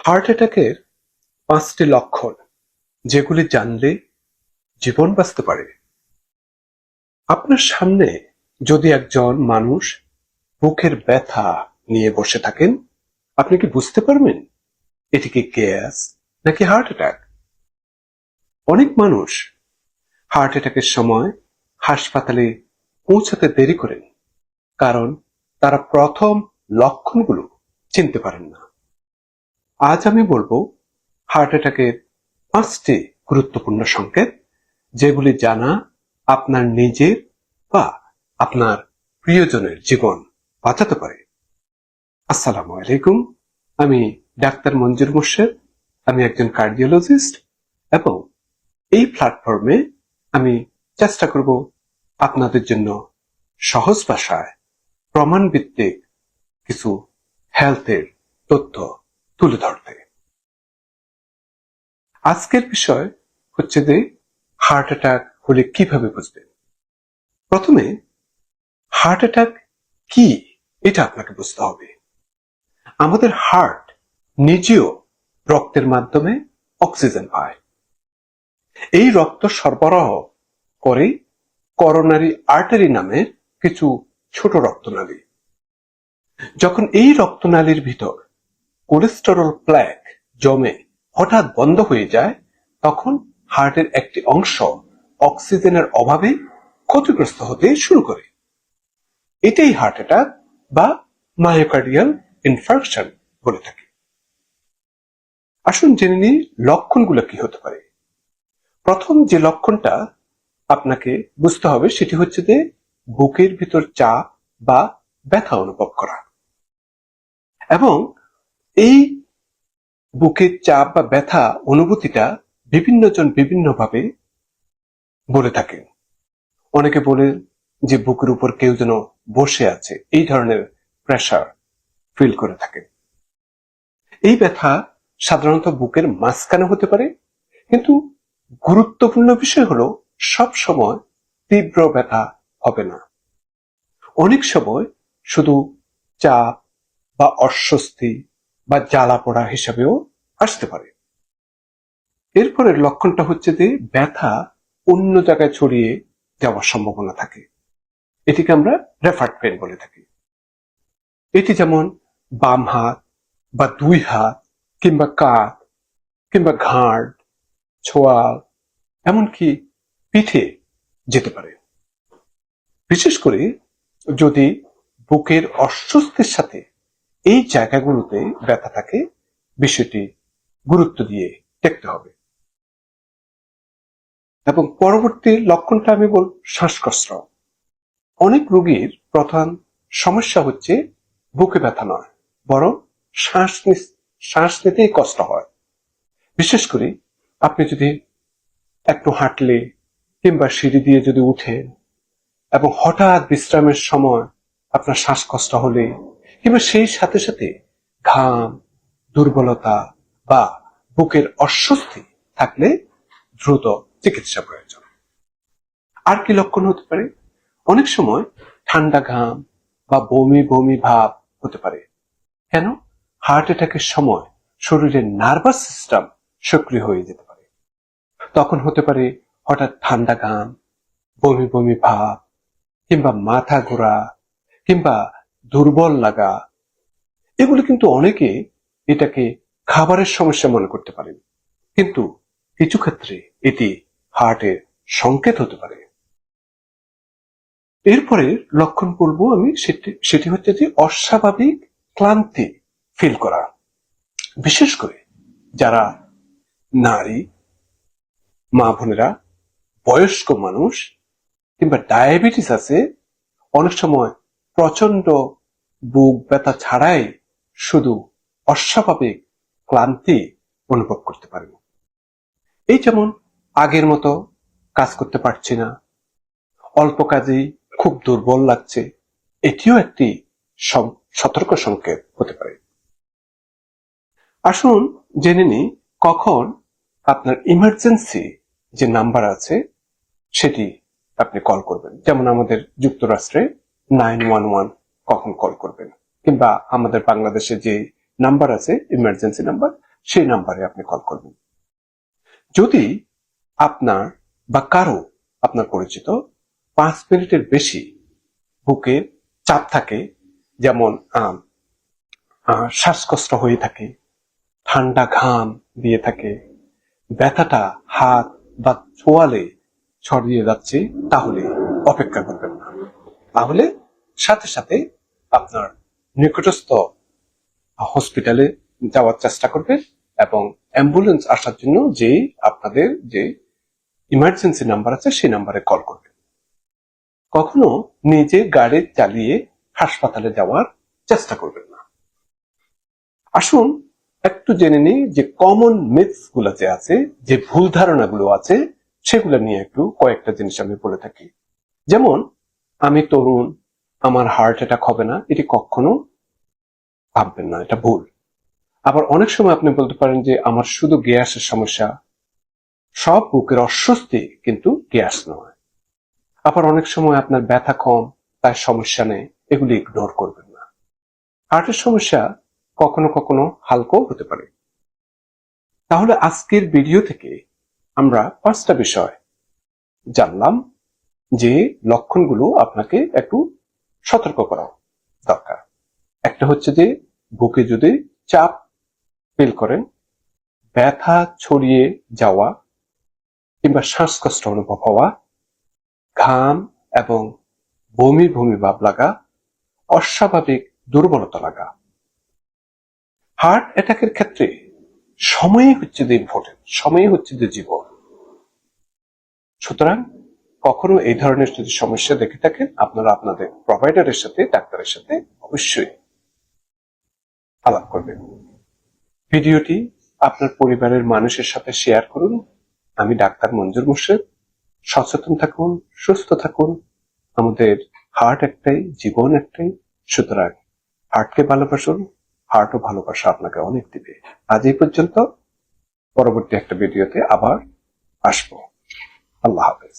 Heart অ্যাটাকের 5টি লক্ষণ যেগুলি জানলে জীবন বাঁচতে পারে। আপনার সামনে যদি একজন মানুষ বুকের ব্যথা নিয়ে বসে থাকেন, আপনি কি বুঝতে পারবেন এটি কি গ্যাস নাকি হার্ট অ্যাটাক? অনেক মানুষ হার্ট অ্যাটাকের সময় হাসপাতালে পৌঁছাতে দেরি করেন, কারণ তারা প্রথম লক্ষণগুলো চিনতে পারেন না। আজ আমি বলবো হার্ট অ্যাটাকের 5টি গুরুত্বপূর্ণ সংকেত, যেগুলি জানা আপনার নিজের বা আপনার প্রিয়জনের জীবন বাঁচাতে পারে। আসসালামু আলাইকুম, আমি ডাক্তার মঞ্জুর মোর্শেদ। আমি একজন কার্ডিওলজিস্ট এবং এই প্ল্যাটফর্মে আমি চেষ্টা করব আপনাদের জন্য সহজ ভাষায় প্রমাণ ভিত্তিক কিছু হেলথের তথ্য তুলে ধরতে। আজকের বিষয় হচ্ছে যে হার্ট অ্যাটাক হলে কিভাবে বুঝবেন। প্রথমে হার্ট অ্যাটাক কি এটা আপনাকে বুঝতে হবে। আমাদের হার্ট নিজেও রক্তের মাধ্যমে অক্সিজেন পায়। এই রক্ত সরবরাহ করে করোনারি আর্টারি নামের কিছু ছোট রক্তনালী। যখন এই রক্তনালীর ভিতর কোলেস্টেরল প্লেক জমে হঠাৎ বন্ধ হয়ে যায়, তখন হার্টের একটি অংশ অক্সিজেনের অভাবে ক্ষতিগ্রস্ত হতে শুরু করে। এটাই হার্ট অ্যাটাক বা মায়োকার্ডিয়াল ইনফার্কশন বলে থাকে। আসুন জেনে নিই লক্ষণগুলো কি হতে পারে। প্রথম যে লক্ষণটা আপনাকে বুঝতে হবে সেটি হচ্ছে যে বুকের ভিতর চাপ বা ব্যথা অনুভব করা। এবং এই বুকের চাপ বা ব্যথা অনুভূতিটা বিভিন্ন জন বিভিন্নভাবে বলে থাকেন। অনেকে বলে যে বুকের উপর কেউ যেন বসে আছে, এই ধরনের প্রেসার ফিল করে থাকেন। এই ব্যথা সাধারণত বুকের মাঝখানে হতে পারে, কিন্তু গুরুত্বপূর্ণ বিষয় হলো সব সময় তীব্র ব্যথা হবে না। অনেক সময় শুধু চাপ বা অস্বস্তি বা জ্বালা পোড়া হিসাবেও আসতে পারে। এরপরের লক্ষণটা হচ্ছে যে ব্যথা অন্য জায়গায় ছড়িয়ে যাওয়ার সম্ভাবনা থাকে। এটিকে আমরা রেফার্ড পেন বলে থাকি। এটি যেমন বাম হাত বা দুই হাত কিংবা কাঁধ কিংবা ঘাড়, ছোয়াল, এমনকি পিঠে যেতে পারে। বিশেষ করে যদি বুকের অস্বস্তির সাথে এই জায়গাগুলোতে ব্যথা থাকে, বিষয়টি গুরুত্ব দিয়ে দেখতে হবে। এবং পরবর্তী লক্ষণটা আমি বলব শ্বাসকষ্ট। অনেক রোগীর প্রধান সমস্যা হচ্ছে বুকে ব্যথা নয়, বরং শ্বাস নিতেই কষ্ট হয়। বিশেষ করে আপনি যদি একটু হাঁটলে কিংবা সিঁড়ি দিয়ে যদি উঠেন এবং হঠাৎ বিশ্রামের সময় আপনার শ্বাসকষ্ট হলে, কিংবা সেই সাথে সাথে ঘাম, দুর্বলতা বা বুকের অস্বস্তি থাকলে দ্রুত চিকিৎসা প্রয়োজন। আর কি লক্ষণ হতে পারে? অনেক সময় ঠান্ডা ঘাম বা বমি বমি ভাব হতে পারে। কেন? হার্ট অ্যাটাকের সময় শরীরের নার্ভাস সিস্টেম সক্রিয় হয়ে যেতে পারে। তখন হতে পারে হঠাৎ ঠান্ডা ঘাম, বমি বমি ভাব, কিংবা মাথা ঘোরা, কিংবা দুর্বল লাগা। এগুলো কিন্তু অনেকে এটাকে খাবারের সমস্যা মনে করতে পারেন, কিন্তু কিছু ক্ষেত্রে এটি হার্টের সংকেত হতে পারে। এরপরে লক্ষণ বলবো আমি, সেটি হচ্ছে যে অস্বাভাবিক ক্লান্তি ফিল করা। বিশেষ করে যারা নারী, মা বোনেরা, বয়স্ক মানুষ কিংবা ডায়াবেটিস আছে, অনেক সময় প্রচন্ড বুক ব্যথা ছাড়াই শুধু অস্বাভাবিক ক্লান্তি অনুভব করতে পারেন। এই যেমন আগের মতো কাজ করতে পারছি না, অল্প কাজেই খুব দুর্বল লাগছে, এটিও একটি সতর্ক সংকেত হতে পারে। আসুন জেনে নিই কখন আপনার ইমার্জেন্সি যে নাম্বার আছে সেটি আপনি কল করবেন। যেমন আমাদের যুক্তরাষ্ট্রে 911 কখন কল করবেন, কিংবা আমাদের বাংলাদেশে যে নাম্বার আছে ইমার্জেন্সি নাম্বার সেই নাম্বারে আপনি কল করবেন। যদি আপনার বা কারো আপনার পরিচিত 5 মিনিটের বেশি বুকে চাপ থাকে, যেমন শ্বাসকষ্ট হয়ে থাকে, ঠান্ডা ঘাম দিয়ে থাকে, ব্যথাটা হাত বা ছোঁয়ালে ছড়িয়ে যাচ্ছে, তাহলে অপেক্ষা করবেন না। তাহলে সাথে সাথে আপনার নিকটস্থ হসপিটালে যাওয়ার চেষ্টা করবেন এবং অ্যাম্বুলেন্স আসার জন্য যে আপনাদের যে ইমার্জেন্সি নাম্বার আছে সেই নাম্বারে কল করবেন। কখনো নিজে গাড়ি চালিয়ে হাসপাতালে যাওয়ার চেষ্টা করবেন না। আসুন একটু জেনে নিই যে কমন মিথস গুলো যে আছে, যে ভুল ধারণাগুলো আছে, সেগুলো নিয়ে একটু কয়েকটা জিনিস আমি বলে থাকি। যেমন, আমি তরুণ, আমার হার্ট অ্যাটাক হবে না, এটি কখনো ভাববেন না, এটা ভুল। আবার অনেক সময় আপনি বলতে পারেন যে আমার শুধু গ্যাসের সমস্যা, সব বুকের অস্বস্তি কিন্তু গ্যাস নয়। আবার অনেক সময় আপনার ব্যথা কম, তাই সমস্যা নেই, এগুলি ইগনোর করবেন না। হার্টের সমস্যা কখনো কখনো হালকাও হতে পারে। তাহলে আজকের ভিডিও থেকে আমরা 5টা বিষয় জানলাম যে লক্ষণগুলো আপনাকে একটু সতর্ক করা দরকার। একটা হচ্ছে যে বুকে যদি চাপ ফিল করেন, ব্যথা ছড়িয়ে যাওয়া কিংবা শ্বাসকষ্ট অনুভব হওয়া, ঘাম এবং বমি বমি ভাব লাগা, অস্বাভাবিক দুর্বলতা লাগা। হার্ট অ্যাটাকের ক্ষেত্রে সময়ই হচ্ছে যে ইম্পর্টেন্ট, সময়ই হচ্ছে যে জীবন। সুতরাং কখনো এই ধরনের যদি সমস্যা দেখে থাকেন, আপনারা আপনাদের প্রোভাইডারের সাথে, ডাক্তারের সাথে অবশ্যই আলাপ করবেন। ভিডিওটি আপনার পরিবারের মানুষের সাথে শেয়ার করুন। আমি ডাক্তার মঞ্জুর মোর্শেদ। সচেতন থাকুন, সুস্থ থাকুন। আমাদের হার্ট একটাই, জীবন একটাই। সুতরাং হার্টকে ভালোবাসুন, হার্টও ভালোবাসা আপনাকে অনেক দিবে। আজ এই পর্যন্ত। পরবর্তী একটা ভিডিওতে আবার আসবো। আল্লাহ হাফেজ।